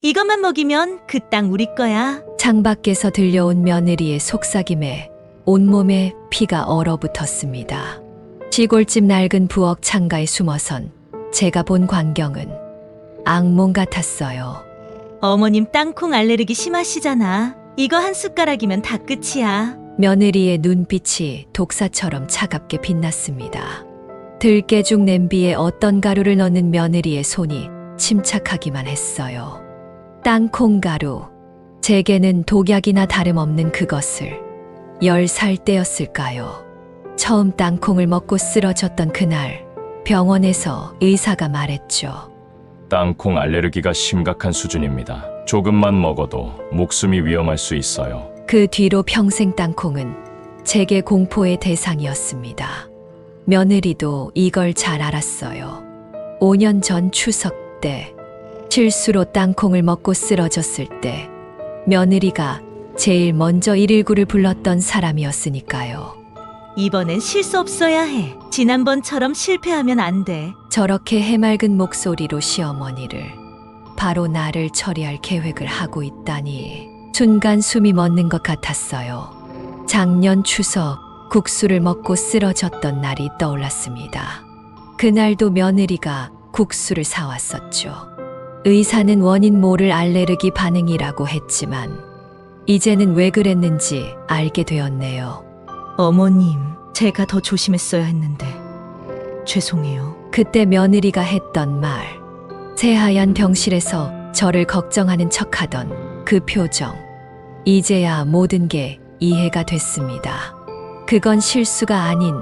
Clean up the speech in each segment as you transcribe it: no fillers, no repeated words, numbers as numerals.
이것만 먹이면 그 땅 우리 거야. 창밖에서 들려온 며느리의 속삭임에 온몸에 피가 얼어붙었습니다. 시골집 낡은 부엌 창가에 숨어선 제가 본 광경은 악몽 같았어요. 어머님 땅콩 알레르기 심하시잖아. 이거 한 숟가락이면 다 끝이야. 며느리의 눈빛이 독사처럼 차갑게 빛났습니다. 들깨죽 냄비에 어떤 가루를 넣는 며느리의 손이 침착하기만 했어요. 땅콩가루. 제게는 독약이나 다름없는 그것을 10살 때였을까요? 처음 땅콩을 먹고 쓰러졌던 그날 병원에서 의사가 말했죠. 땅콩 알레르기가 심각한 수준입니다. 조금만 먹어도 목숨이 위험할 수 있어요. 그 뒤로 평생 땅콩은 제게 공포의 대상이었습니다. 며느리도 이걸 잘 알았어요. 5년 전 추석 때 실수로 땅콩을 먹고 쓰러졌을 때 며느리가 제일 먼저 119를 불렀던 사람이었으니까요. 이번엔 실수 없어야 해. 지난번처럼 실패하면 안 돼. 저렇게 해맑은 목소리로 시어머니를, 바로 나를 처리할 계획을 하고 있다니 순간 숨이 멎는 것 같았어요. 작년 추석 국수를 먹고 쓰러졌던 날이 떠올랐습니다. 그날도 며느리가 국수를 사왔었죠. 의사는 원인 모를 알레르기 반응이라고 했지만 이제는 왜 그랬는지 알게 되었네요. 어머님, 제가 더 조심했어야 했는데. 죄송해요. 그때 며느리가 했던 말, 새하얀 병실에서 저를 걱정하는 척하던 그 표정, 이제야 모든 게 이해가 됐습니다. 그건 실수가 아닌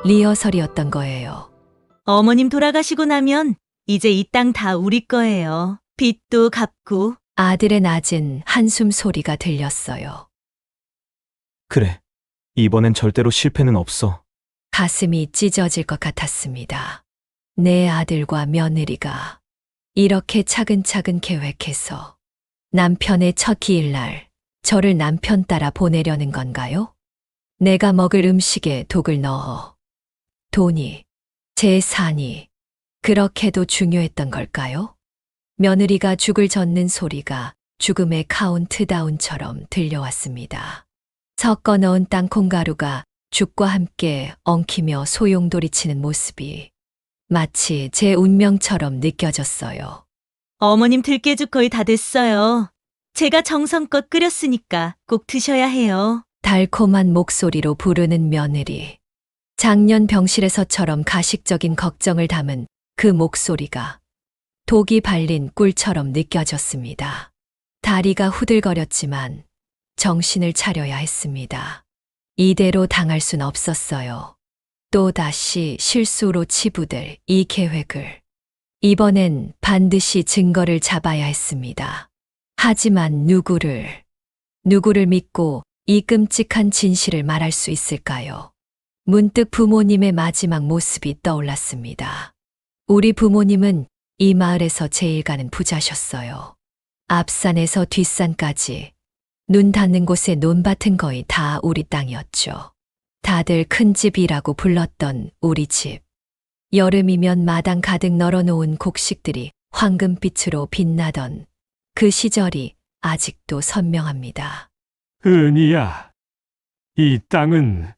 리허설이었던 거예요. 어머님 돌아가시고 나면 이제 이 땅 다 우리 거예요. 빚도 갚고. 아들의 낮은 한숨 소리가 들렸어요. 그래. 이번엔 절대로 실패는 없어. 가슴이 찢어질 것 같았습니다. 내 아들과 며느리가 이렇게 차근차근 계획해서 남편의 첫 기일날 저를 남편 따라 보내려는 건가요? 내가 먹을 음식에 독을 넣어 돈이, 재산이 그렇게도 중요했던 걸까요? 며느리가 죽을 젓는 소리가 죽음의 카운트다운처럼 들려왔습니다. 섞어 넣은 땅콩가루가 죽과 함께 엉키며 소용돌이치는 모습이 마치 제 운명처럼 느껴졌어요. 어머님 들깨죽 거의 다 됐어요. 제가 정성껏 끓였으니까 꼭 드셔야 해요. 달콤한 목소리로 부르는 며느리. 작년 병실에서처럼 가식적인 걱정을 담은 그 목소리가 독이 발린 꿀처럼 느껴졌습니다. 다리가 후들거렸지만 정신을 차려야 했습니다. 이대로 당할 순 없었어요. 또다시 실수로 치부될 이 계획을. 이번엔 반드시 증거를 잡아야 했습니다. 하지만 누구를 믿고 이 끔찍한 진실을 말할 수 있을까요? 문득 부모님의 마지막 모습이 떠올랐습니다. 우리 부모님은 이 마을에서 제일 가는 부자셨어요. 앞산에서 뒷산까지 눈 닿는 곳에 논밭은 거의 다 우리 땅이었죠. 다들 큰 집이라고 불렀던 우리 집. 여름이면 마당 가득 널어놓은 곡식들이 황금빛으로 빛나던 그 시절이 아직도 선명합니다. 은희야, 이 땅은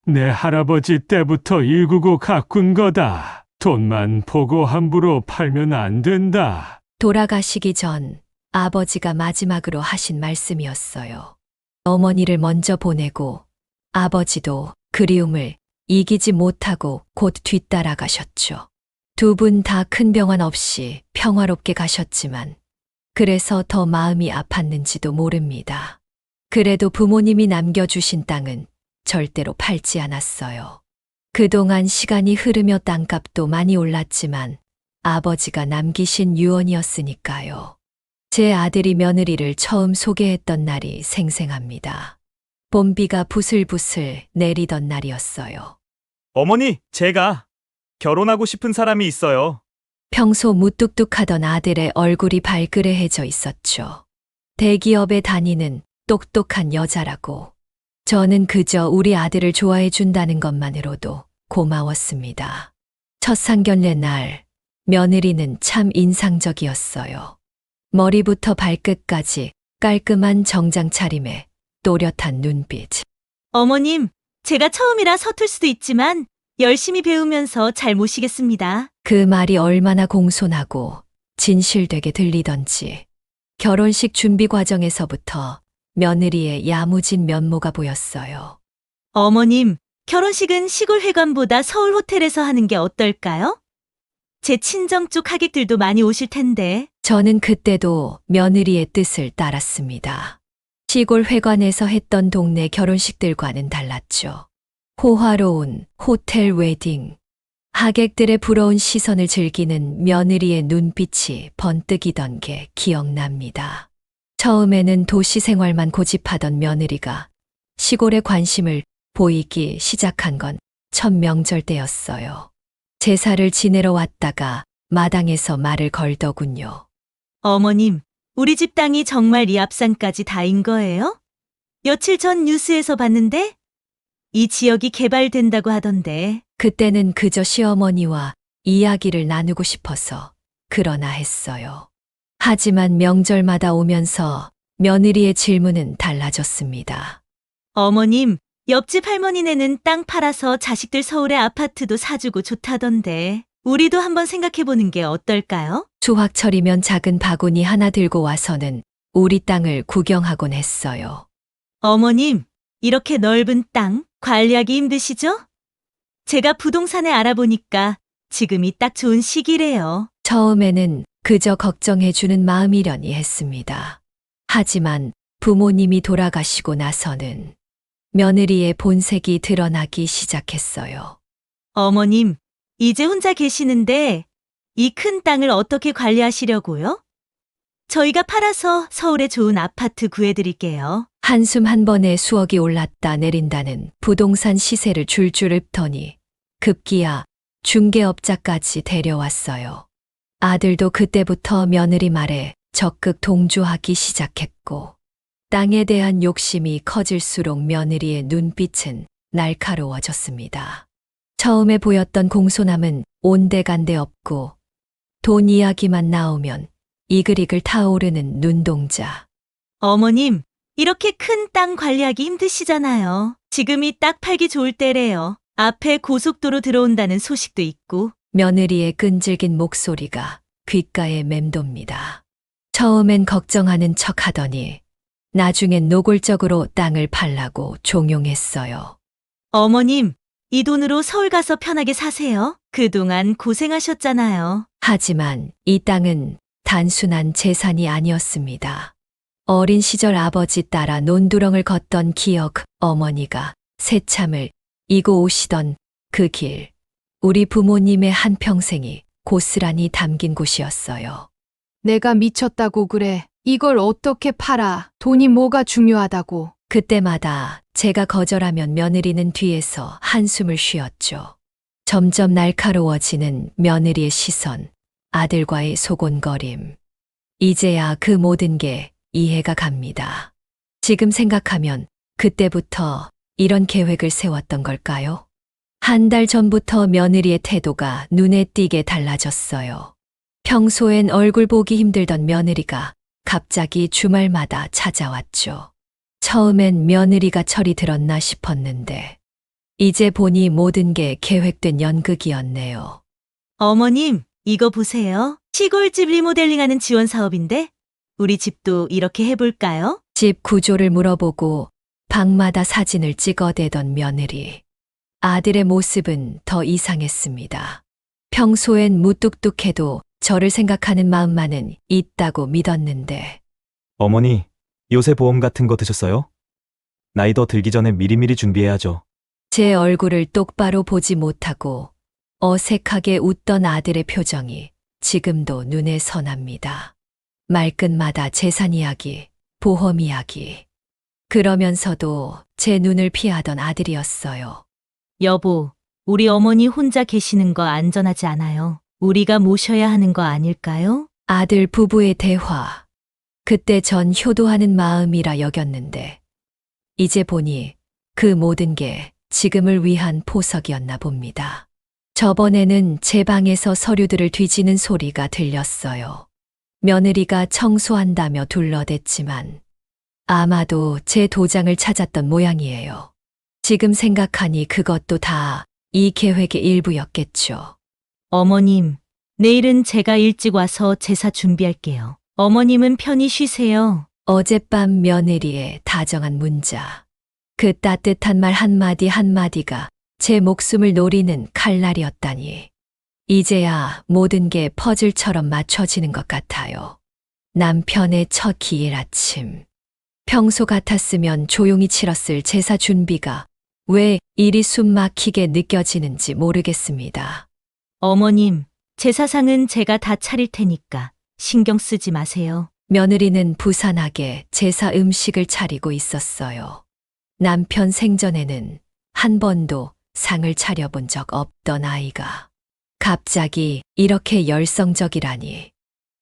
내 할아버지 때부터 일구고 가꾼 거다. 돈만 보고 함부로 팔면 안 된다. 돌아가시기 전 아버지가 마지막으로 하신 말씀이었어요. 어머니를 먼저 보내고 아버지도 그리움을 이기지 못하고 곧 뒤따라가셨죠. 두 분 다 큰 병환 없이 평화롭게 가셨지만 그래서 더 마음이 아팠는지도 모릅니다. 그래도 부모님이 남겨주신 땅은 절대로 팔지 않았어요. 그동안 시간이 흐르며 땅값도 많이 올랐지만 아버지가 남기신 유언이었으니까요. 제 아들이 며느리를 처음 소개했던 날이 생생합니다. 봄비가 부슬부슬 내리던 날이었어요. 어머니, 제가 결혼하고 싶은 사람이 있어요. 평소 무뚝뚝하던 아들의 얼굴이 발그레해져 있었죠. 대기업에 다니는 똑똑한 여자라고. 저는 그저 우리 아들을 좋아해 준다는 것만으로도 고마웠습니다. 첫 상견례 날 며느리는 참 인상적이었어요. 머리부터 발끝까지 깔끔한 정장 차림에 또렷한 눈빛. 어머님, 제가 처음이라 서툴 수도 있지만 열심히 배우면서 잘 모시겠습니다. 그 말이 얼마나 공손하고 진실되게 들리던지 결혼식 준비 과정에서부터 며느리의 야무진 면모가 보였어요. 어머님, 결혼식은 시골 회관보다 서울 호텔에서 하는 게 어떨까요? 제 친정 쪽 하객들도 많이 오실 텐데. 저는 그때도 며느리의 뜻을 따랐습니다. 시골 회관에서 했던 동네 결혼식들과는 달랐죠. 호화로운 호텔 웨딩. 하객들의 부러운 시선을 즐기는 며느리의 눈빛이 번뜩이던 게 기억납니다. 처음에는 도시 생활만 고집하던 며느리가 시골에 관심을 보이기 시작한 건 첫 명절 때였어요. 제사를 지내러 왔다가 마당에서 말을 걸더군요. 어머님, 우리 집 땅이 정말 이 앞산까지 다인 거예요? 며칠 전 뉴스에서 봤는데 이 지역이 개발된다고 하던데. 그때는 그저 시어머니와 이야기를 나누고 싶어서 그러나 했어요. 하지만 명절마다 오면서 며느리의 질문은 달라졌습니다. 어머님, 옆집 할머니네는 땅 팔아서 자식들 서울에 아파트도 사주고 좋다던데. 우리도 한번 생각해보는 게 어떨까요? 수확철이면 작은 바구니 하나 들고 와서는 우리 땅을 구경하곤 했어요. 어머님, 이렇게 넓은 땅 관리하기 힘드시죠? 제가 부동산에 알아보니까 지금이 딱 좋은 시기래요. 처음에는 그저 걱정해주는 마음이려니 했습니다. 하지만 부모님이 돌아가시고 나서는 며느리의 본색이 드러나기 시작했어요. 어머님, 이제 혼자 계시는데 이 큰 땅을 어떻게 관리하시려고요? 저희가 팔아서 서울에 좋은 아파트 구해드릴게요. 한숨 한 번에 수억이 올랐다 내린다는 부동산 시세를 줄줄 읊더니 급기야 중개업자까지 데려왔어요. 아들도 그때부터 며느리 말에 적극 동조하기 시작했고 땅에 대한 욕심이 커질수록 며느리의 눈빛은 날카로워졌습니다. 처음에 보였던 공손함은 온데간데 없고 돈 이야기만 나오면 이글이글 타오르는 눈동자. 어머님, 이렇게 큰 땅 관리하기 힘드시잖아요. 지금이 딱 팔기 좋을 때래요. 앞에 고속도로 들어온다는 소식도 있고. 며느리의 끈질긴 목소리가 귓가에 맴돕니다. 처음엔 걱정하는 척 하더니 나중엔 노골적으로 땅을 팔라고 종용했어요. 어머님, 이 돈으로 서울 가서 편하게 사세요. 그동안 고생하셨잖아요. 하지만 이 땅은 단순한 재산이 아니었습니다. 어린 시절 아버지 따라 논두렁을 걷던 기억, 어머니가 새참을 이고 오시던 그 길, 우리 부모님의 한평생이 고스란히 담긴 곳이었어요. 내가 미쳤다고 그래. 이걸 어떻게 팔아? 돈이 뭐가 중요하다고. 그때마다 제가 거절하면 며느리는 뒤에서 한숨을 쉬었죠. 점점 날카로워지는 며느리의 시선, 아들과의 소곤거림. 이제야 그 모든 게 이해가 갑니다. 지금 생각하면 그때부터 이런 계획을 세웠던 걸까요? 한 달 전부터 며느리의 태도가 눈에 띄게 달라졌어요. 평소엔 얼굴 보기 힘들던 며느리가 갑자기 주말마다 찾아왔죠. 처음엔 며느리가 철이 들었나 싶었는데 이제 보니 모든 게 계획된 연극이었네요. 어머님, 이거 보세요. 시골집 리모델링하는 지원 사업인데 우리 집도 이렇게 해볼까요? 집 구조를 물어보고 방마다 사진을 찍어대던 며느리. 아들의 모습은 더 이상했습니다. 평소엔 무뚝뚝해도 저를 생각하는 마음만은 있다고 믿었는데. 어머니, 요새 보험 같은 거 드셨어요? 나이 더 들기 전에 미리미리 준비해야죠. 제 얼굴을 똑바로 보지 못하고 어색하게 웃던 아들의 표정이 지금도 눈에 선합니다. 말끝마다 재산 이야기, 보험 이야기. 그러면서도 제 눈을 피하던 아들이었어요. 여보, 우리 어머니 혼자 계시는 거 안전하지 않아요. 우리가 모셔야 하는 거 아닐까요? 아들 부부의 대화. 그때 전 효도하는 마음이라 여겼는데 이제 보니 그 모든 게 지금을 위한 포석이었나 봅니다. 저번에는 제 방에서 서류들을 뒤지는 소리가 들렸어요. 며느리가 청소한다며 둘러댔지만 아마도 제 도장을 찾았던 모양이에요. 지금 생각하니 그것도 다 이 계획의 일부였겠죠. 어머님, 내일은 제가 일찍 와서 제사 준비할게요. 어머님은 편히 쉬세요. 어젯밤 며느리의 다정한 문자. 그 따뜻한 말 한마디 한마디가 제 목숨을 노리는 칼날이었다니. 이제야 모든 게 퍼즐처럼 맞춰지는 것 같아요. 남편의 첫 기일 아침. 평소 같았으면 조용히 치렀을 제사 준비가 왜 이리 숨막히게 느껴지는지 모르겠습니다. 어머님, 제사상은 제가 다 차릴 테니까 신경 쓰지 마세요. 며느리는 부산하게 제사 음식을 차리고 있었어요. 남편 생전에는 한 번도 상을 차려본 적 없던 아이가 갑자기 이렇게 열성적이라니.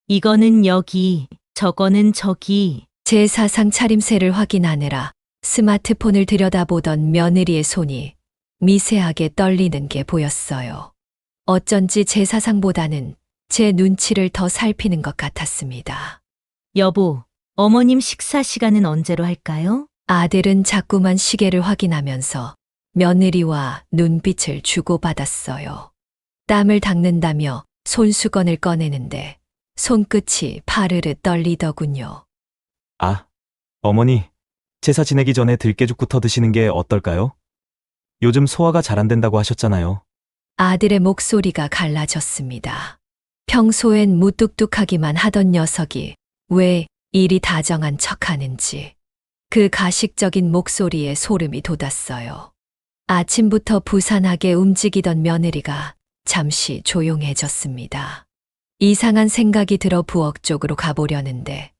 이거는 여기, 저거는 저기. 제사상 차림새를 확인하느라 스마트폰을 들여다보던 며느리의 손이 미세하게 떨리는 게 보였어요. 어쩐지 제사상보다는 제 눈치를 더 살피는 것 같았습니다. 여보, 어머님 식사 시간은 언제로 할까요? 아들은 자꾸만 시계를 확인하면서 며느리와 눈빛을 주고받았어요. 땀을 닦는다며 손수건을 꺼내는데 손끝이 파르르 떨리더군요. 아, 어머니, 제사 지내기 전에 들깨죽부터 드시는 게 어떨까요? 요즘 소화가 잘 안 된다고 하셨잖아요. 아들의 목소리가 갈라졌습니다. 평소엔 무뚝뚝하기만 하던 녀석이 왜 이리 다정한 척하는지 그 가식적인 목소리에 소름이 돋았어요. 아침부터 부산하게 움직이던 며느리가 잠시 조용해졌습니다. 이상한 생각이 들어 부엌 쪽으로 가보려는데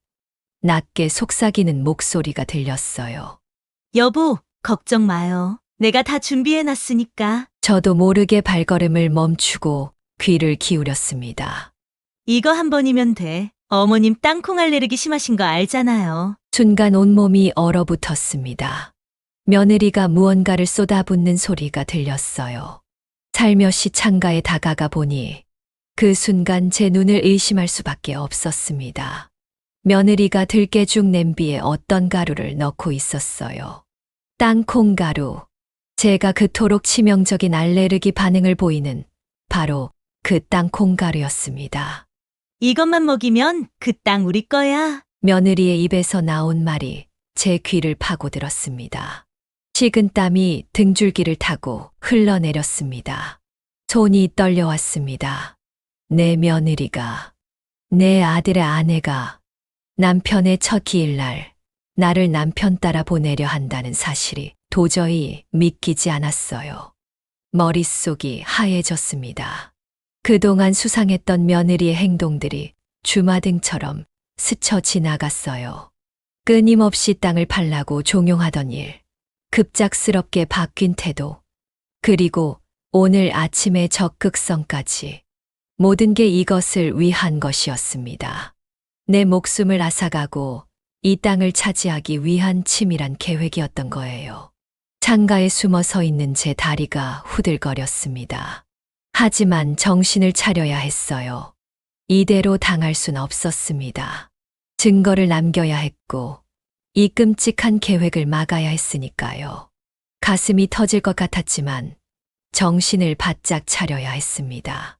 낮게 속삭이는 목소리가 들렸어요. 여보, 걱정 마요. 내가 다 준비해놨으니까. 저도 모르게 발걸음을 멈추고 귀를 기울였습니다. 이거 한 번이면 돼. 어머님 땅콩 알레르기 심하신 거 알잖아요. 순간 온몸이 얼어붙었습니다. 며느리가 무언가를 쏟아붓는 소리가 들렸어요. 살며시 창가에 다가가 보니 그 순간 제 눈을 의심할 수밖에 없었습니다. 며느리가 들깨죽 냄비에 어떤 가루를 넣고 있었어요. 땅콩가루. 제가 그토록 치명적인 알레르기 반응을 보이는 바로 그 땅콩가루였습니다. 이것만 먹이면 그 땅 우리 거야. 며느리의 입에서 나온 말이 제 귀를 파고들었습니다. 식은 땀이 등줄기를 타고 흘러내렸습니다. 손이 떨려왔습니다. 내 며느리가, 내 아들의 아내가 남편의 첫 기일날 나를 남편 따라 보내려 한다는 사실이 도저히 믿기지 않았어요. 머릿속이 하얘졌습니다. 그동안 수상했던 며느리의 행동들이 주마등처럼 스쳐 지나갔어요. 끊임없이 땅을 팔라고 종용하던 일, 급작스럽게 바뀐 태도, 그리고 오늘 아침의 적극성까지 모든 게 이것을 위한 것이었습니다. 내 목숨을 앗아가고 이 땅을 차지하기 위한 치밀한 계획이었던 거예요. 창가에 숨어 서 있는 제 다리가 후들거렸습니다. 하지만 정신을 차려야 했어요. 이대로 당할 순 없었습니다. 증거를 남겨야 했고 이 끔찍한 계획을 막아야 했으니까요. 가슴이 터질 것 같았지만 정신을 바짝 차려야 했습니다.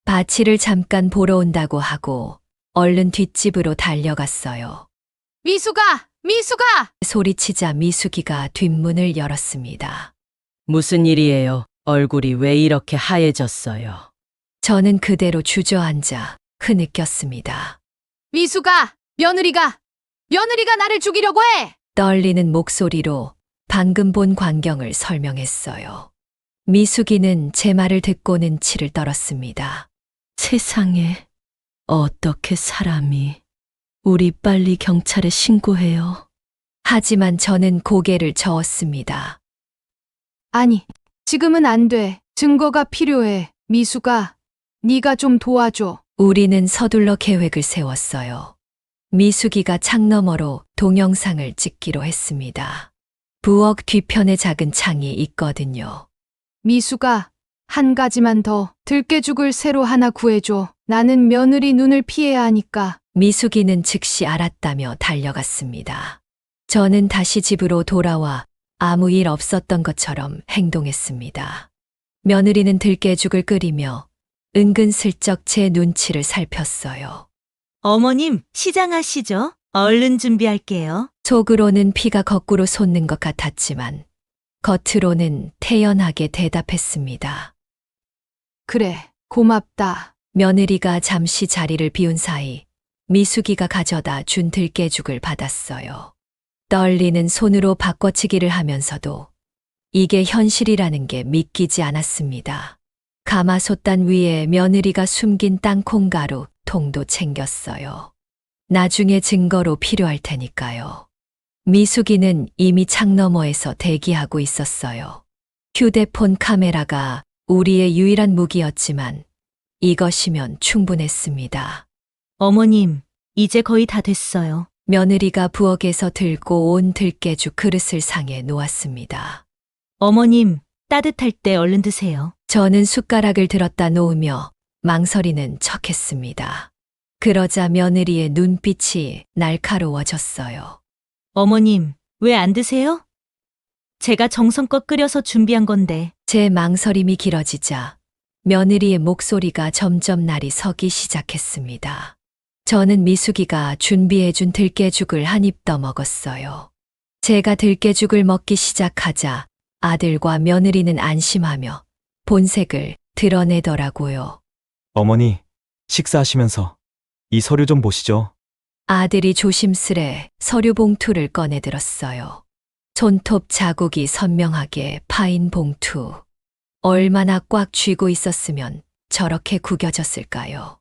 바치를 잠깐 보러 온다고 하고 얼른 뒷집으로 달려갔어요. 미수가! 미수가! 소리치자 미숙이가 뒷문을 열었습니다. 무슨 일이에요? 얼굴이 왜 이렇게 하얘졌어요? 저는 그대로 주저앉아 흐느꼈습니다. 미수가! 며느리가 나를 죽이려고 해! 떨리는 목소리로 방금 본 광경을 설명했어요. 미숙이는 제 말을 듣고는 치를 떨었습니다. 세상에, 어떻게 사람이. 우리 빨리 경찰에 신고해요. 하지만 저는 고개를 저었습니다. 아니, 지금은 안 돼. 증거가 필요해. 미수가, 네가 좀 도와줘. 우리는 서둘러 계획을 세웠어요. 미숙이가 창너머로 동영상을 찍기로 했습니다. 부엌 뒤편에 작은 창이 있거든요. 미수가, 한 가지만 더. 들깨죽을 새로 하나 구해줘. 나는 며느리 눈을 피해야 하니까. 미숙이는 즉시 알았다며 달려갔습니다. 저는 다시 집으로 돌아와 아무 일 없었던 것처럼 행동했습니다. 며느리는 들깨죽을 끓이며 은근슬쩍 제 눈치를 살폈어요. 어머님, 시장하시죠? 얼른 준비할게요. 속으로는 피가 거꾸로 솟는 것 같았지만 겉으로는 태연하게 대답했습니다. 그래, 고맙다. 며느리가 잠시 자리를 비운 사이 미숙이가 가져다 준 들깨죽을 받았어요. 떨리는 손으로 바꿔치기를 하면서도 이게 현실이라는 게 믿기지 않았습니다. 가마솥단 위에 며느리가 숨긴 땅콩가루 통도 챙겼어요. 나중에 증거로 필요할 테니까요. 미숙이는 이미 창너머에서 대기하고 있었어요. 휴대폰 카메라가 우리의 유일한 무기였지만 이것이면 충분했습니다. 어머님, 이제 거의 다 됐어요. 며느리가 부엌에서 들고 온 들깨죽 그릇을 상에 놓았습니다. 어머님, 따뜻할 때 얼른 드세요. 저는 숟가락을 들었다 놓으며 망설이는 척했습니다. 그러자 며느리의 눈빛이 날카로워졌어요. 어머님, 왜 안 드세요? 제가 정성껏 끓여서 준비한 건데. 제 망설임이 길어지자 며느리의 목소리가 점점 날이 서기 시작했습니다. 저는 미숙이가 준비해준 들깨죽을 한 입 더 먹었어요. 제가 들깨죽을 먹기 시작하자 아들과 며느리는 안심하며 본색을 드러내더라고요. 어머니, 식사하시면서 이 서류 좀 보시죠. 아들이 조심스레 서류 봉투를 꺼내 들었어요. 손톱 자국이 선명하게 파인 봉투. 얼마나 꽉 쥐고 있었으면 저렇게 구겨졌을까요?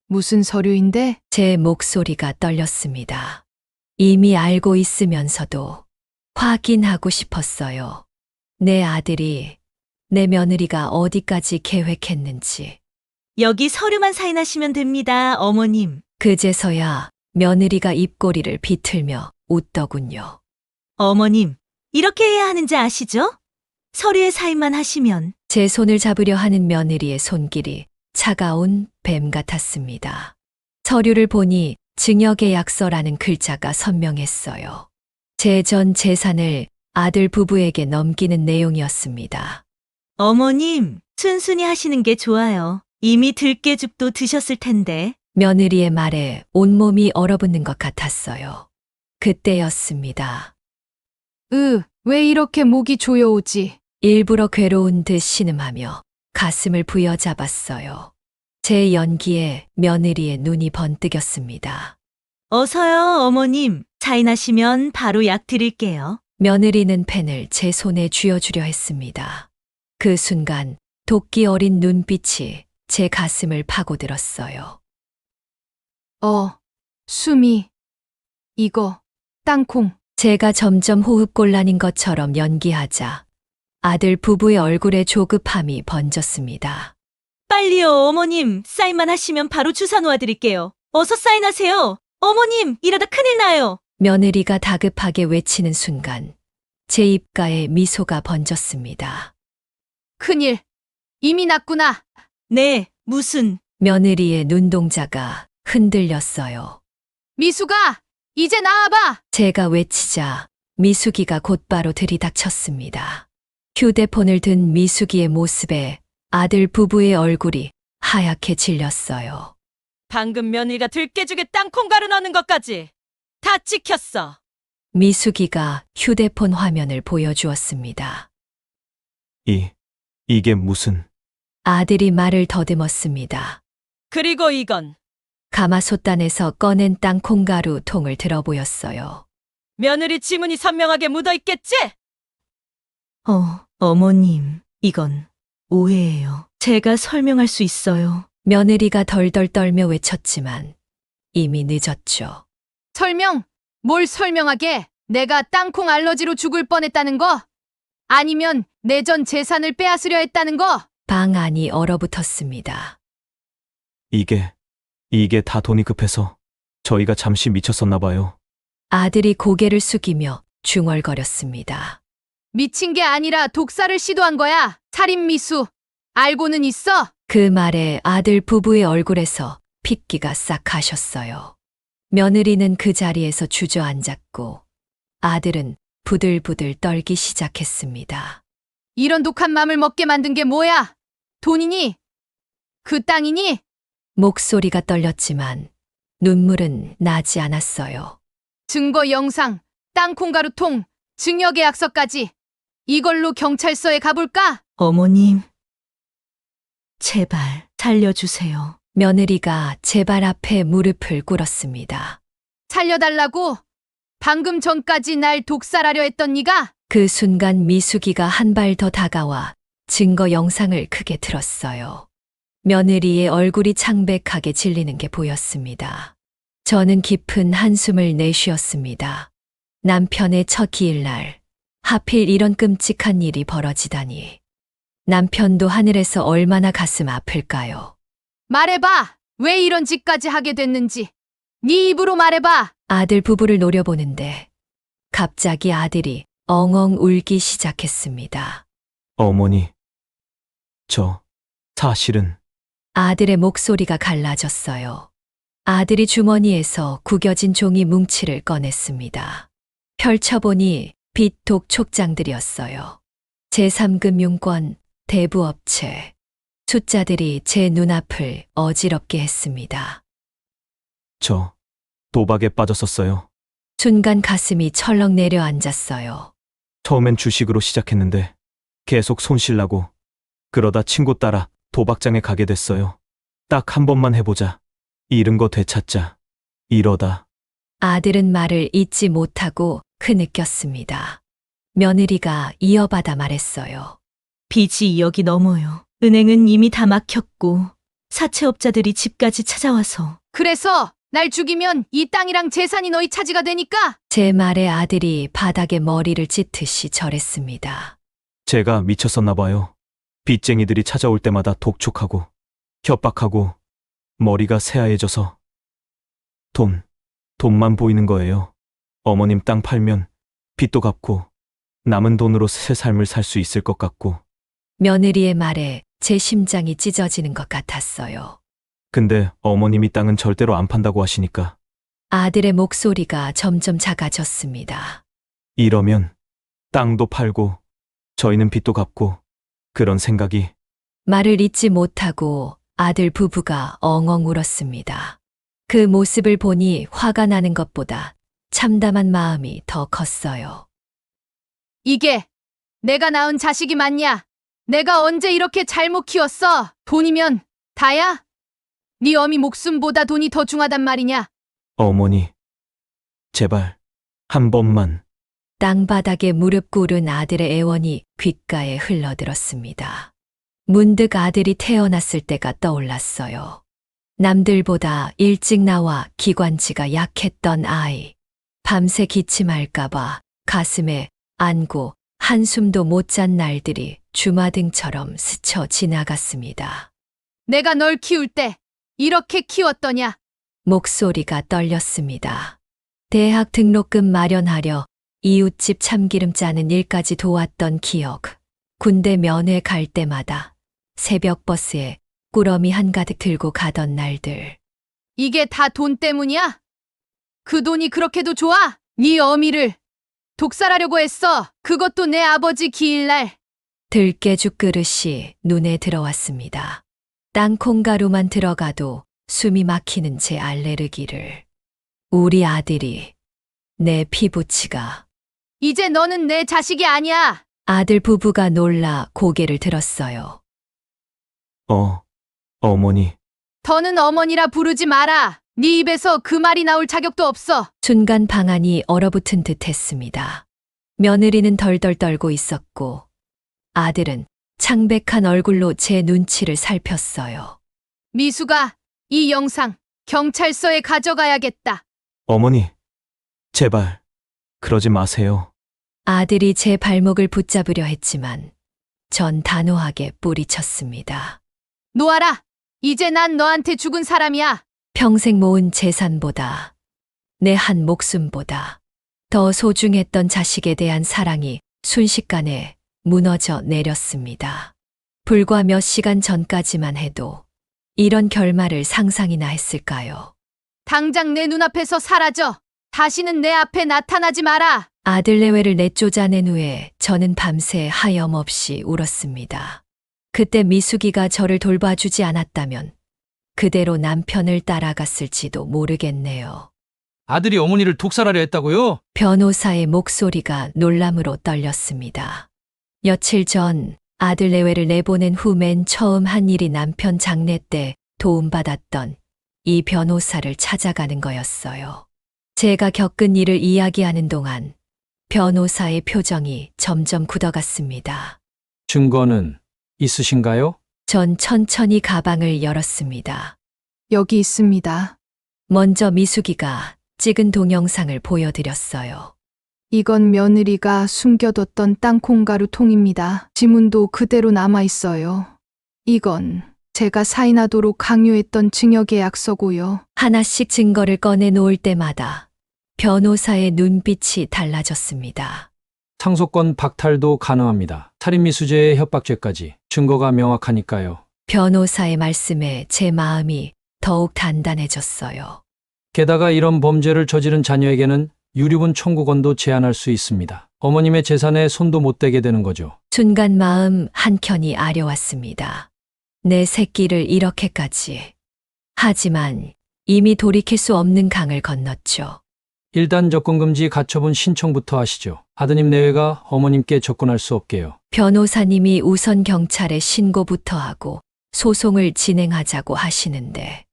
무슨 서류인데? 제 목소리가 떨렸습니다. 이미 알고 있으면서도 확인하고 싶었어요. 내 아들이, 내 며느리가 어디까지 계획했는지. 여기 서류만 사인하시면 됩니다, 어머님. 그제서야 며느리가 입꼬리를 비틀며 웃더군요. 어머님, 이렇게 해야 하는지 아시죠? 서류에 사인만 하시면. 제 손을 잡으려 하는 며느리의 손길이 차가운 뱀 같았습니다. 서류를 보니 증여계약서라는 글자가 선명했어요. 제 전 재산을 아들 부부에게 넘기는 내용이었습니다. 어머님, 순순히 하시는 게 좋아요. 이미 들깨죽도 드셨을 텐데. 며느리의 말에 온몸이 얼어붙는 것 같았어요. 그때였습니다. 왜 이렇게 목이 조여오지? 일부러 괴로운 듯 신음하며 가슴을 부여잡았어요. 제 연기에 며느리의 눈이 번뜩였습니다. 어서요, 어머님. 사인하시면 바로 약 드릴게요. 며느리는 펜을 제 손에 쥐어주려 했습니다. 그 순간 도끼 어린 눈빛이 제 가슴을 파고들었어요. 수미. 이거, 땅콩. 제가 점점 호흡곤란인 것처럼 연기하자 아들 부부의 얼굴에 조급함이 번졌습니다. 빨리요, 어머님. 사인만 하시면 바로 주사 놓아드릴게요. 어서 사인하세요. 어머님, 이러다 큰일 나요. 며느리가 다급하게 외치는 순간 제 입가에 미소가 번졌습니다. 큰일. 이미 났구나. 네, 무슨. 며느리의 눈동자가 흔들렸어요. 미숙아, 이제 나와봐. 제가 외치자 미숙이가 곧바로 들이닥쳤습니다. 휴대폰을 든 미숙이의 모습에 아들 부부의 얼굴이 하얗게 질렸어요. 방금 며느리가 들깨죽에 땅콩가루 넣는 것까지 다 찍혔어. 미숙이가 휴대폰 화면을 보여주었습니다. 이게 무슨... 아들이 말을 더듬었습니다. 그리고 이건 가마솥단에서 꺼낸 땅콩가루 통을 들어보였어요. 며느리 지문이 선명하게 묻어 있겠지? 어머님, 이건 오해예요. 제가 설명할 수 있어요. 며느리가 덜덜 떨며 외쳤지만 이미 늦었죠. 설명? 뭘 설명하게? 내가 땅콩 알러지로 죽을 뻔했다는 거? 아니면 내 전 재산을 빼앗으려 했다는 거? 방 안이 얼어붙었습니다. 이게 다 돈이 급해서 저희가 잠시 미쳤었나 봐요. 아들이 고개를 숙이며 중얼거렸습니다. 미친 게 아니라 독살을 시도한 거야. 살인 미수. 알고는 있어? 그 말에 아들 부부의 얼굴에서 핏기가 싹 가셨어요. 며느리는 그 자리에서 주저앉았고 아들은 부들부들 떨기 시작했습니다. 이런 독한 맘을 먹게 만든 게 뭐야? 돈이니? 그 땅이니? 목소리가 떨렸지만 눈물은 나지 않았어요. 증거 영상, 땅콩 가루통, 증여계약서까지. 이걸로 경찰서에 가볼까? 어머님, 제발 살려주세요. 며느리가 제 발 앞에 무릎을 꿇었습니다. 살려달라고? 방금 전까지 날 독살하려 했던 네가? 그 순간 미숙이가 한 발 더 다가와 증거 영상을 크게 틀었어요. 며느리의 얼굴이 창백하게 질리는 게 보였습니다. 저는 깊은 한숨을 내쉬었습니다. 남편의 첫 기일날, 하필 이런 끔찍한 일이 벌어지다니. 남편도 하늘에서 얼마나 가슴 아플까요? 말해봐. 왜 이런 짓까지 하게 됐는지. 네 입으로 말해봐. 아들 부부를 노려보는데 갑자기 아들이 엉엉 울기 시작했습니다. 어머니, 저 사실은 아들의 목소리가 갈라졌어요. 아들이 주머니에서 구겨진 종이 뭉치를 꺼냈습니다. 펼쳐보니 빚독 촉장들이었어요. 제3금융권, 대부업체. 숫자들이 제 눈앞을 어지럽게 했습니다. 저 도박에 빠졌었어요. 순간 가슴이 철렁 내려앉았어요. 처음엔 주식으로 시작했는데 계속 손실나고 그러다 친구 따라 도박장에 가게 됐어요. 딱 한 번만 해보자. 잃은 거 되찾자. 이러다 아들은 말을 잇지 못하고 흐느꼈습니다. 며느리가 이어받아 말했어요. 빚이 2억이 넘어요. 은행은 이미 다 막혔고 사채업자들이 집까지 찾아와서 그래서 날 죽이면 이 땅이랑 재산이 너희 차지가 되니까? 제 말에 아들이 바닥에 머리를 찢듯이 절했습니다. 제가 미쳤었나 봐요. 빚쟁이들이 찾아올 때마다 독촉하고 협박하고 머리가 새하얘져서 돈만 보이는 거예요. 어머님 땅 팔면 빚도 갚고 남은 돈으로 새 삶을 살 수 있을 것 같고. 며느리의 말에 제 심장이 찢어지는 것 같았어요. 근데 어머님이 땅은 절대로 안 판다고 하시니까 아들의 목소리가 점점 작아졌습니다. 이러면 땅도 팔고 저희는 빚도 갚고 그런 생각이. 말을 잇지 못하고 아들 부부가 엉엉 울었습니다. 그 모습을 보니 화가 나는 것보다 참담한 마음이 더 컸어요. 이게 내가 낳은 자식이 맞냐? 내가 언제 이렇게 잘못 키웠어? 돈이면 다야? 네 어미 목숨보다 돈이 더 중하단 말이냐? 어머니, 제발 한 번만. 땅바닥에 무릎 꿇은 아들의 애원이 귓가에 흘러들었습니다. 문득 아들이 태어났을 때가 떠올랐어요. 남들보다 일찍 나와 기관지가 약했던 아이. 밤새 기침할까봐 가슴에 안고 한숨도 못 잔 날들이 주마등처럼 스쳐 지나갔습니다. 내가 널 키울 때 이렇게 키웠더냐? 목소리가 떨렸습니다. 대학 등록금 마련하려 이웃집 참기름 짜는 일까지 도왔던 기억. 군대 면회 갈 때마다 새벽 버스에 꾸러미 한가득 들고 가던 날들. 이게 다 돈 때문이야? 그 돈이 그렇게도 좋아? 네 어미를 독살하려고 했어. 그것도 내 아버지 기일날. 들깨죽 그릇이 눈에 들어왔습니다. 땅콩가루만 들어가도 숨이 막히는 제 알레르기를. 우리 아들이, 내 피부치가. 이제 너는 내 자식이 아니야. 아들 부부가 놀라 고개를 들었어요. 어머니, 더는 어머니라 부르지 마라. 네 입에서 그 말이 나올 자격도 없어. 순간 방안이 얼어붙은 듯 했습니다. 며느리는 덜덜 떨고 있었고 아들은 창백한 얼굴로 제 눈치를 살폈어요. 미수가 이 영상 경찰서에 가져가야겠다. 어머니, 제발 그러지 마세요. 아들이 제 발목을 붙잡으려 했지만 전 단호하게 뿌리쳤습니다. 놓아라. 이제 난 너한테 죽은 사람이야. 평생 모은 재산보다 내 한 목숨보다 더 소중했던 자식에 대한 사랑이 순식간에 무너져 내렸습니다. 불과 몇 시간 전까지만 해도 이런 결말을 상상이나 했을까요? 당장 내 눈앞에서 사라져. 다시는 내 앞에 나타나지 마라. 아들 내외를 내쫓아낸 후에 저는 밤새 하염없이 울었습니다. 그때 미숙이가 저를 돌봐주지 않았다면 그대로 남편을 따라갔을지도 모르겠네요. 아들이 어머니를 독살하려 했다고요? 변호사의 목소리가 놀람으로 떨렸습니다. 며칠 전 아들 내외를 내보낸 후 맨 처음 한 일이 남편 장례 때 도움받았던 이 변호사를 찾아가는 거였어요. 제가 겪은 일을 이야기하는 동안 변호사의 표정이 점점 굳어갔습니다. 증거는 있으신가요? 전 천천히 가방을 열었습니다. 여기 있습니다. 먼저 미숙이가 찍은 동영상을 보여드렸어요. 이건 며느리가 숨겨뒀던 땅콩가루 통입니다. 지문도 그대로 남아있어요. 이건 제가 사인하도록 강요했던 증여계약서고요. 하나씩 증거를 꺼내 놓을 때마다 변호사의 눈빛이 달라졌습니다. 상속권 박탈도 가능합니다. 살인미수죄의 협박죄까지 증거가 명확하니까요. 변호사의 말씀에 제 마음이 더욱 단단해졌어요. 게다가 이런 범죄를 저지른 자녀에게는 유류분 청구권도 제한할 수 있습니다. 어머님의 재산에 손도 못 대게 되는 거죠. 순간 마음 한켠이 아려왔습니다. 내 새끼를 이렇게까지. 하지만 이미 돌이킬 수 없는 강을 건넜죠. 일단 접근금지 가처분 신청부터 하시죠. 아드님 내외가 어머님께 접근할 수 없게요. 변호사님이 우선 경찰에 신고부터 하고 소송을 진행하자고 하시는데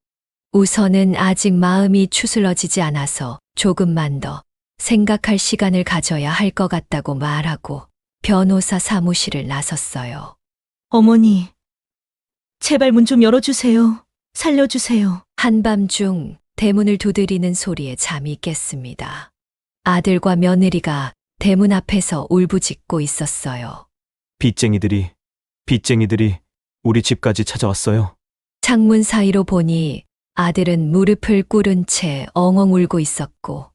우선은 아직 마음이 추스러지지 않아서 조금만 더 생각할 시간을 가져야 할 것 같다고 말하고 변호사 사무실을 나섰어요. 어머니, 제발 문 좀 열어주세요. 살려주세요. 한밤중 대문을 두드리는 소리에 잠이 깼습니다. 아들과 며느리가 대문 앞에서 울부짖고 있었어요. 빚쟁이들이 우리 집까지 찾아왔어요. 창문 사이로 보니 아들은 무릎을 꿇은 채 엉엉 울고 있었고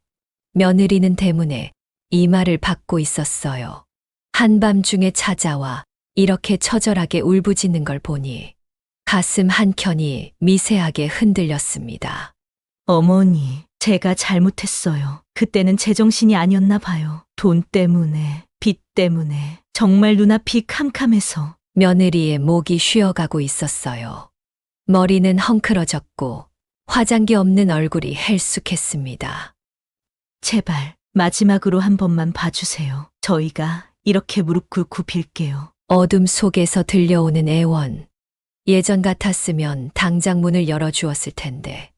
며느리는 대문에 이마를 박고 있었어요. 한밤중에 찾아와 이렇게 처절하게 울부짖는 걸 보니 가슴 한켠이 미세하게 흔들렸습니다. 어머니, 제가 잘못했어요. 그때는 제정신이 아니었나 봐요. 돈 때문에, 빚 때문에, 정말 눈앞이 캄캄해서. 며느리의 목이 쉬어가고 있었어요. 머리는 헝클어졌고 화장기 없는 얼굴이 헬쑥했습니다. 제발 마지막으로 한 번만 봐주세요. 저희가 이렇게 무릎 꿇고 빌게요. 어둠 속에서 들려오는 애원. 예전 같았으면 당장 문을 열어주었을 텐데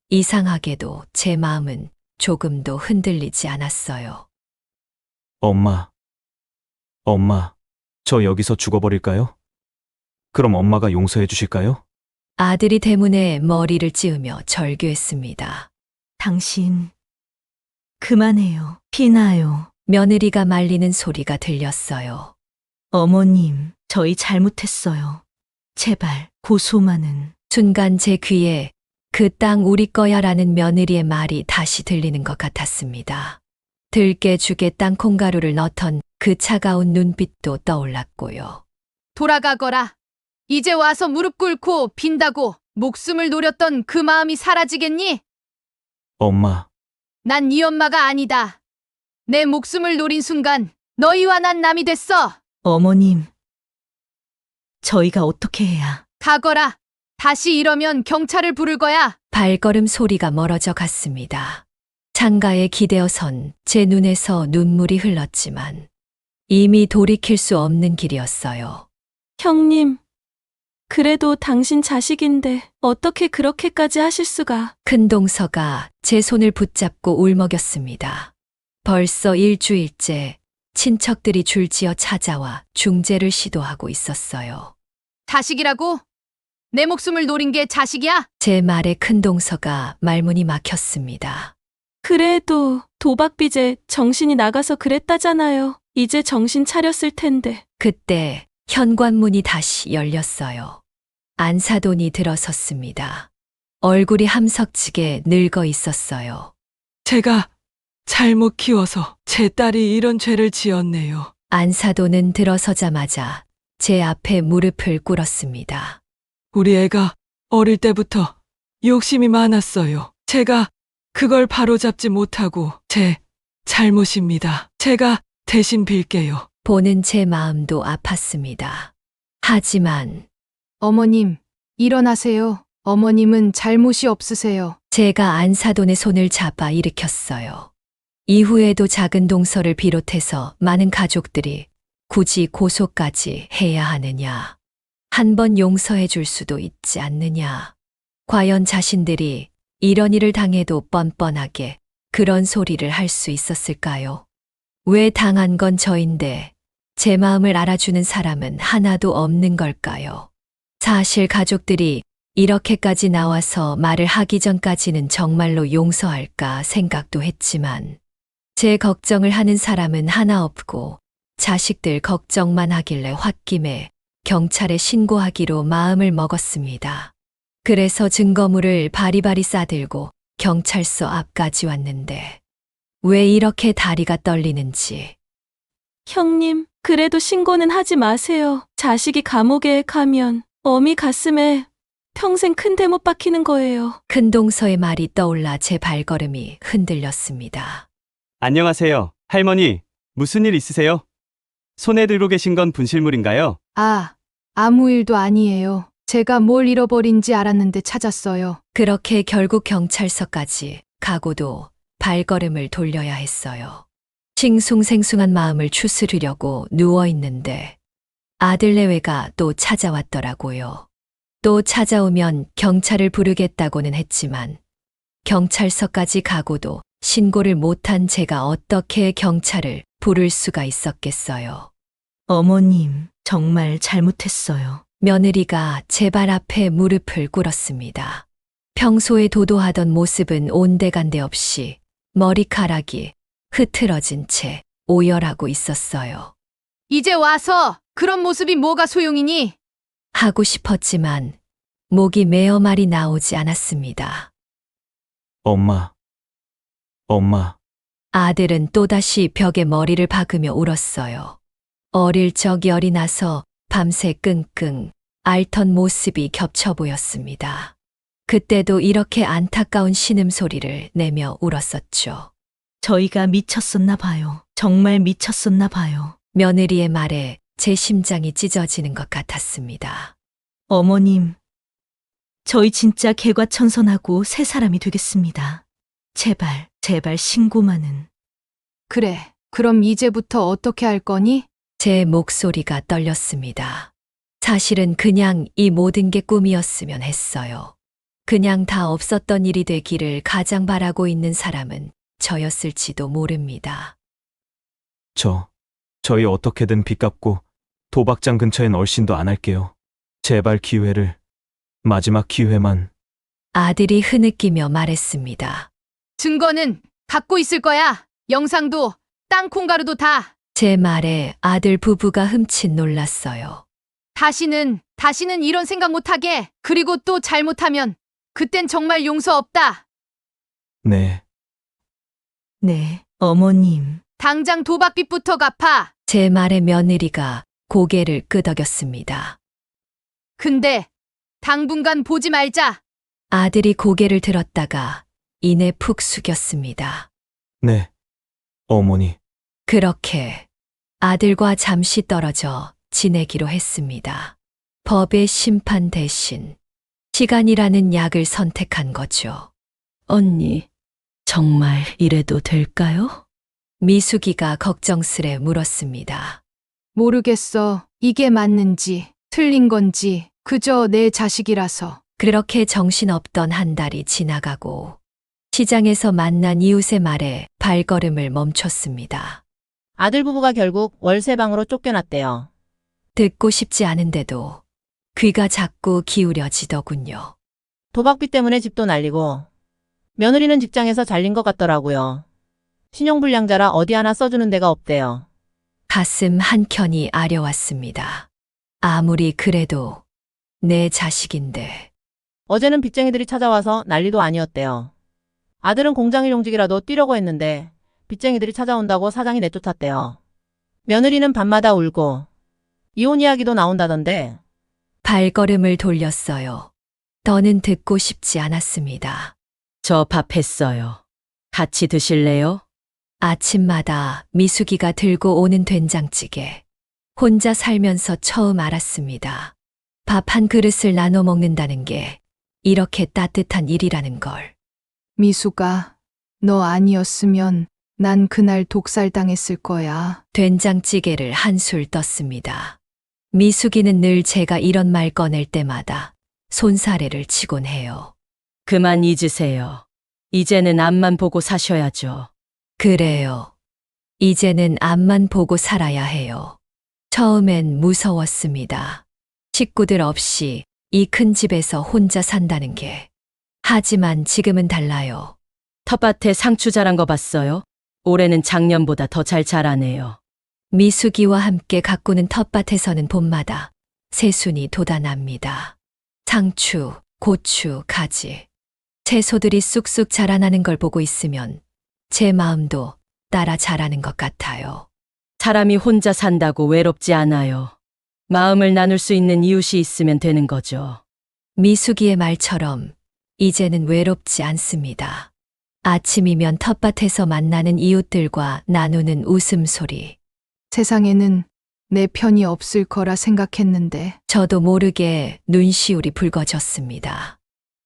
이상하게도 제 마음은 조금도 흔들리지 않았어요. 엄마, 저 여기서 죽어버릴까요? 그럼 엄마가 용서해 주실까요? 아들이 대문에 머리를 찌으며 절규했습니다. 당신, 그만해요. 피나요. 며느리가 말리는 소리가 들렸어요. 어머님, 저희 잘못했어요. 제발, 고소만은. 순간 제 귀에 그 땅 우리 거야 라는 며느리의 말이 다시 들리는 것 같았습니다. 들깨 죽에 땅콩가루를 넣던 그 차가운 눈빛도 떠올랐고요. 돌아가거라. 이제 와서 무릎 꿇고 빈다고 목숨을 노렸던 그 마음이 사라지겠니? 엄마, 난 네 엄마가 아니다. 내 목숨을 노린 순간 너희와 난 남이 됐어. 어머님, 저희가 어떻게 해야. 가거라. 다시 이러면 경찰을 부를 거야. 발걸음 소리가 멀어져 갔습니다. 창가에 기대어선 제 눈에서 눈물이 흘렀지만 이미 돌이킬 수 없는 길이었어요. 형님, 그래도 당신 자식인데 어떻게 그렇게까지 하실 수가. 큰 동서가 제 손을 붙잡고 울먹였습니다. 벌써 일주일째 친척들이 줄지어 찾아와 중재를 시도하고 있었어요. 자식이라고? 내 목숨을 노린 게 자식이야? 제 말에 큰 동서가 말문이 막혔습니다. 그래도 도박빚에 정신이 나가서 그랬다잖아요. 이제 정신 차렸을 텐데. 그때 현관문이 다시 열렸어요. 안사돈이 들어섰습니다. 얼굴이 함석지게 늙어 있었어요. 제가 잘못 키워서 제 딸이 이런 죄를 지었네요. 안사돈은 들어서자마자 제 앞에 무릎을 꿇었습니다. 우리 애가 어릴 때부터 욕심이 많았어요. 제가 그걸 바로잡지 못하고 제 잘못입니다. 제가 대신 빌게요. 보는 제 마음도 아팠습니다. 하지만 어머님, 일어나세요. 어머님은 잘못이 없으세요. 제가 안사돈의 손을 잡아 일으켰어요. 이후에도 작은 동서를 비롯해서 많은 가족들이 굳이 고소까지 해야 하느냐. 한 번 용서해 줄 수도 있지 않느냐. 과연 자신들이 이런 일을 당해도 뻔뻔하게 그런 소리를 할 수 있었을까요? 왜 당한 건 저인데 제 마음을 알아주는 사람은 하나도 없는 걸까요? 사실 가족들이 이렇게까지 나와서 말을 하기 전까지는 정말로 용서할까 생각도 했지만 제 걱정을 하는 사람은 하나 없고 자식들 걱정만 하길래 홧김에 경찰에 신고하기로 마음을 먹었습니다. 그래서 증거물을 바리바리 싸들고 경찰서 앞까지 왔는데 왜 이렇게 다리가 떨리는지. 형님, 그래도 신고는 하지 마세요. 자식이 감옥에 가면 어미 가슴에 평생 큰 대못 박히는 거예요. 큰 동서의 말이 떠올라 제 발걸음이 흔들렸습니다. 안녕하세요. 할머니, 무슨 일 있으세요? 손에 들고 계신 건 분실물인가요? 아무 일도 아니에요. 제가 뭘 잃어버린지 알았는데 찾았어요. 그렇게 결국 경찰서까지 가고도 발걸음을 돌려야 했어요. 싱숭생숭한 마음을 추스르려고 누워있는데 아들 내외가 또 찾아왔더라고요. 또 찾아오면 경찰을 부르겠다고는 했지만 경찰서까지 가고도 신고를 못한 제가 어떻게 경찰을 부를 수가 있었겠어요. 어머님, 정말 잘못했어요. 며느리가 제 발 앞에 무릎을 꿇었습니다. 평소에 도도하던 모습은 온데간데 없이 머리카락이 흐트러진 채 오열하고 있었어요. 이제 와서 그런 모습이 뭐가 소용이니? 하고 싶었지만 목이 메어 말이 나오지 않았습니다. 엄마. 아들은 또다시 벽에 머리를 박으며 울었어요. 어릴 적 열이 나서 밤새 끙끙 앓던 모습이 겹쳐 보였습니다. 그때도 이렇게 안타까운 신음소리를 내며 울었었죠. 저희가 미쳤었나 봐요. 정말 미쳤었나 봐요. 며느리의 말에 제 심장이 찢어지는 것 같았습니다. 어머님, 저희 진짜 개과천선하고 새 사람이 되겠습니다. 제발 신고만은. 그래, 그럼 이제부터 어떻게 할 거니? 제 목소리가 떨렸습니다. 사실은 그냥 이 모든 게 꿈이었으면 했어요. 그냥 다 없었던 일이 되기를 가장 바라고 있는 사람은 저였을지도 모릅니다. 저희 어떻게든 빚 갚고 도박장 근처엔 얼씬도 안 할게요. 제발 마지막 기회만. 아들이 흐느끼며 말했습니다. 증거는 갖고 있을 거야. 영상도, 땅콩가루도 다. 제 말에 아들 부부가 흠칫 놀랐어요. 다시는 이런 생각 못하게. 그리고 또 잘못하면 그땐 정말 용서 없다. 네. 네, 어머님. 당장 도박빚부터 갚아. 제 말에 며느리가 고개를 끄덕였습니다. 근데 당분간 보지 말자. 아들이 고개를 들었다가 이내 푹 숙였습니다. 네. 어머니. 그렇게 아들과 잠시 떨어져 지내기로 했습니다. 법의 심판 대신 시간이라는 약을 선택한 거죠. 언니, 정말 이래도 될까요? 미숙이가 걱정스레 물었습니다. 모르겠어. 이게 맞는지 틀린 건지. 그저 내 자식이라서. 그렇게 정신없던 한 달이 지나가고 시장에서 만난 이웃의 말에 발걸음을 멈췄습니다. 아들 부부가 결국 월세방으로 쫓겨났대요. 듣고 싶지 않은데도 귀가 자꾸 기울여지더군요. 도박비 때문에 집도 날리고 며느리는 직장에서 잘린 것 같더라고요. 신용불량자라 어디 하나 써주는 데가 없대요. 가슴 한켠이 아려왔습니다. 아무리 그래도 내 자식인데. 어제는 빚쟁이들이 찾아와서 난리도 아니었대요. 아들은 공장 일용직이라도 뛰려고 했는데 빚쟁이들이 찾아온다고 사장이 내쫓았대요. 며느리는 밤마다 울고 이혼 이야기도 나온다던데. 발걸음을 돌렸어요. 더는 듣고 싶지 않았습니다. 저 밥 했어요. 같이 드실래요? 아침마다 미숙이가 들고 오는 된장찌개. 혼자 살면서 처음 알았습니다. 밥 한 그릇을 나눠 먹는다는 게 이렇게 따뜻한 일이라는 걸. 미수가, 너 아니었으면 난 그날 독살당했을 거야. 된장찌개를 한술 떴습니다. 미숙이는 늘 제가 이런 말 꺼낼 때마다 손사래를 치곤 해요. 그만 잊으세요. 이제는 앞만 보고 사셔야죠. 그래요. 이제는 앞만 보고 살아야 해요. 처음엔 무서웠습니다. 식구들 없이 이 큰 집에서 혼자 산다는 게. 하지만 지금은 달라요. 텃밭에 상추 자란 거 봤어요? 올해는 작년보다 더 잘 자라네요. 미숙이와 함께 가꾸는 텃밭에서는 봄마다 새순이 돋아납니다. 상추, 고추, 가지. 채소들이 쑥쑥 자라나는 걸 보고 있으면 제 마음도 따라 자라는 것 같아요. 사람이 혼자 산다고 외롭지 않아요. 마음을 나눌 수 있는 이웃이 있으면 되는 거죠. 미숙이의 말처럼 이제는 외롭지 않습니다. 아침이면 텃밭에서 만나는 이웃들과 나누는 웃음소리. 세상에는 내 편이 없을 거라 생각했는데. 저도 모르게 눈시울이 붉어졌습니다.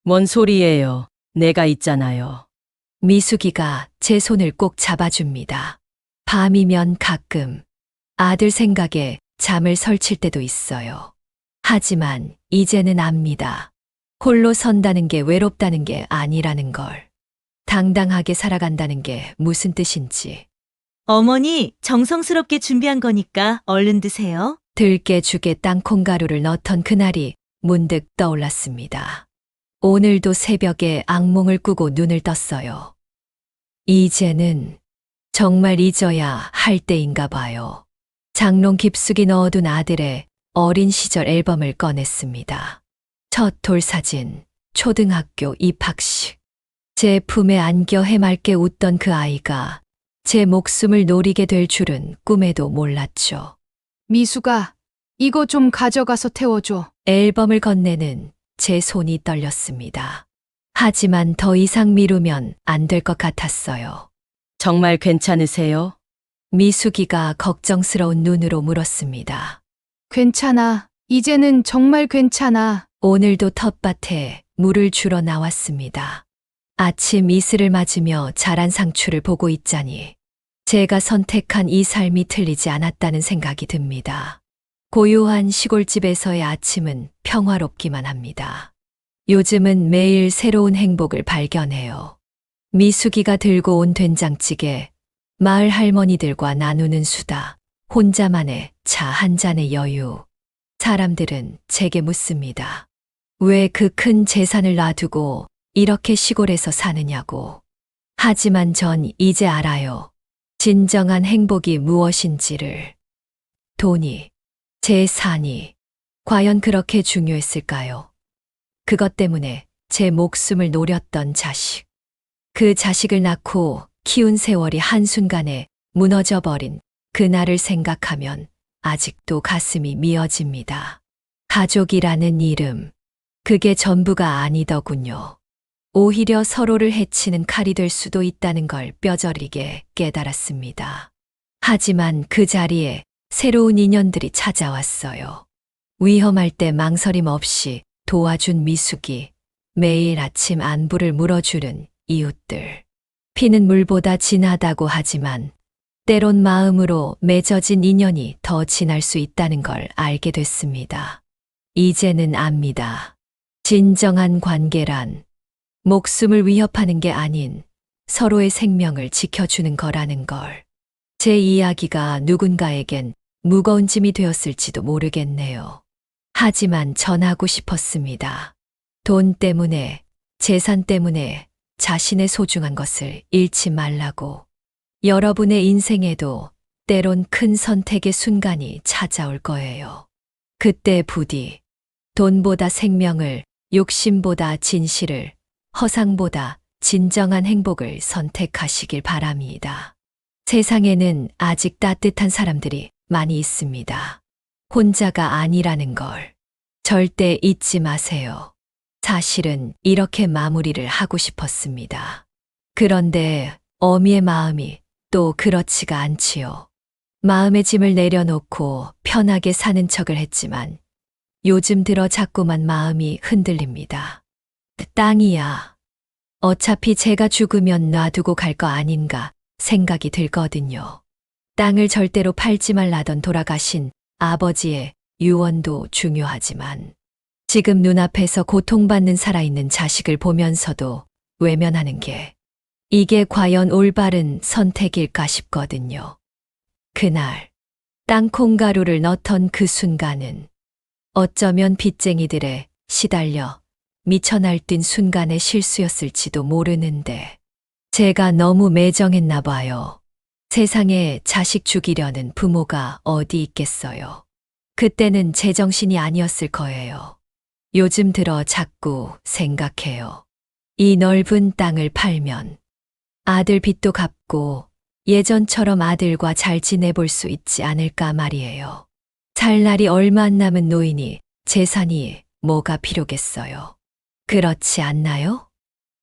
뭔 소리예요. 내가 있잖아요. 미숙이가 제 손을 꼭 잡아줍니다. 밤이면 가끔 아들 생각에 잠을 설칠 때도 있어요. 하지만 이제는 압니다. 홀로 선다는 게 외롭다는 게 아니라는 걸. 당당하게 살아간다는 게 무슨 뜻인지. 어머니, 정성스럽게 준비한 거니까 얼른 드세요. 들깨죽에 땅콩가루를 넣던 그날이 문득 떠올랐습니다. 오늘도 새벽에 악몽을 꾸고 눈을 떴어요. 이제는 정말 잊어야 할 때인가 봐요. 장롱 깊숙이 넣어둔 아들의 어린 시절 앨범을 꺼냈습니다. 첫 돌사진, 초등학교 입학식. 제 품에 안겨 해맑게 웃던 그 아이가 제 목숨을 노리게 될 줄은 꿈에도 몰랐죠. 미수가, 이거 좀 가져가서 태워줘. 앨범을 건네는 제 손이 떨렸습니다. 하지만 더 이상 미루면 안 될 것 같았어요. 정말 괜찮으세요? 미숙이가 걱정스러운 눈으로 물었습니다. 괜찮아. 이제는 정말 괜찮아. 오늘도 텃밭에 물을 주러 나왔습니다. 아침 이슬을 맞으며 자란 상추를 보고 있자니 제가 선택한 이 삶이 틀리지 않았다는 생각이 듭니다. 고요한 시골집에서의 아침은 평화롭기만 합니다. 요즘은 매일 새로운 행복을 발견해요. 미숙이가 들고 온 된장찌개, 마을 할머니들과 나누는 수다, 혼자만의 차 한 잔의 여유. 사람들은 제게 묻습니다. 왜 그 큰 재산을 놔두고 이렇게 시골에서 사느냐고. 하지만 전 이제 알아요. 진정한 행복이 무엇인지를. 돈이, 재산이 과연 그렇게 중요했을까요? 그것 때문에 제 목숨을 노렸던 자식. 그 자식을 낳고 키운 세월이 한순간에 무너져버린 그날을 생각하면 아직도 가슴이 미어집니다. 가족이라는 이름, 그게 전부가 아니더군요. 오히려 서로를 해치는 칼이 될 수도 있다는 걸 뼈저리게 깨달았습니다. 하지만 그 자리에 새로운 인연들이 찾아왔어요. 위험할 때 망설임 없이 도와준 미숙이, 매일 아침 안부를 물어주는 이웃들. 피는 물보다 진하다고 하지만 때론 마음으로 맺어진 인연이 더 진할 수 있다는 걸 알게 됐습니다. 이제는 압니다. 진정한 관계란 목숨을 위협하는 게 아닌 서로의 생명을 지켜주는 거라는 걸. 제 이야기가 누군가에겐 무거운 짐이 되었을지도 모르겠네요. 하지만 전하고 싶었습니다. 돈 때문에, 재산 때문에 자신의 소중한 것을 잃지 말라고. 여러분의 인생에도 때론 큰 선택의 순간이 찾아올 거예요. 그때 부디 돈보다 생명을, 욕심보다 진실을, 허상보다 진정한 행복을 선택하시길 바랍니다. 세상에는 아직 따뜻한 사람들이 많이 있습니다. 혼자가 아니라는 걸 절대 잊지 마세요. 사실은 이렇게 마무리를 하고 싶었습니다. 그런데 어미의 마음이 또 그렇지가 않지요. 마음의 짐을 내려놓고 편하게 사는 척을 했지만 요즘 들어 자꾸만 마음이 흔들립니다. 땅이야. 어차피 제가 죽으면 놔두고 갈 거 아닌가 생각이 들거든요. 땅을 절대로 팔지 말라던 돌아가신 아버지의 유언도 중요하지만 지금 눈앞에서 고통받는 살아있는 자식을 보면서도 외면하는 게 이게 과연 올바른 선택일까 싶거든요. 그날 땅콩가루를 넣던 그 순간은 어쩌면 빚쟁이들의 시달려 미쳐 날뛴 순간의 실수였을지도 모르는데 제가 너무 매정했나 봐요. 세상에 자식 죽이려는 부모가 어디 있겠어요. 그때는 제정신이 아니었을 거예요. 요즘 들어 자꾸 생각해요. 이 넓은 땅을 팔면 아들 빚도 갚고 예전처럼 아들과 잘 지내볼 수 있지 않을까 말이에요. 살 날이 얼마 안 남은 노인이 재산이 뭐가 필요겠어요. 그렇지 않나요?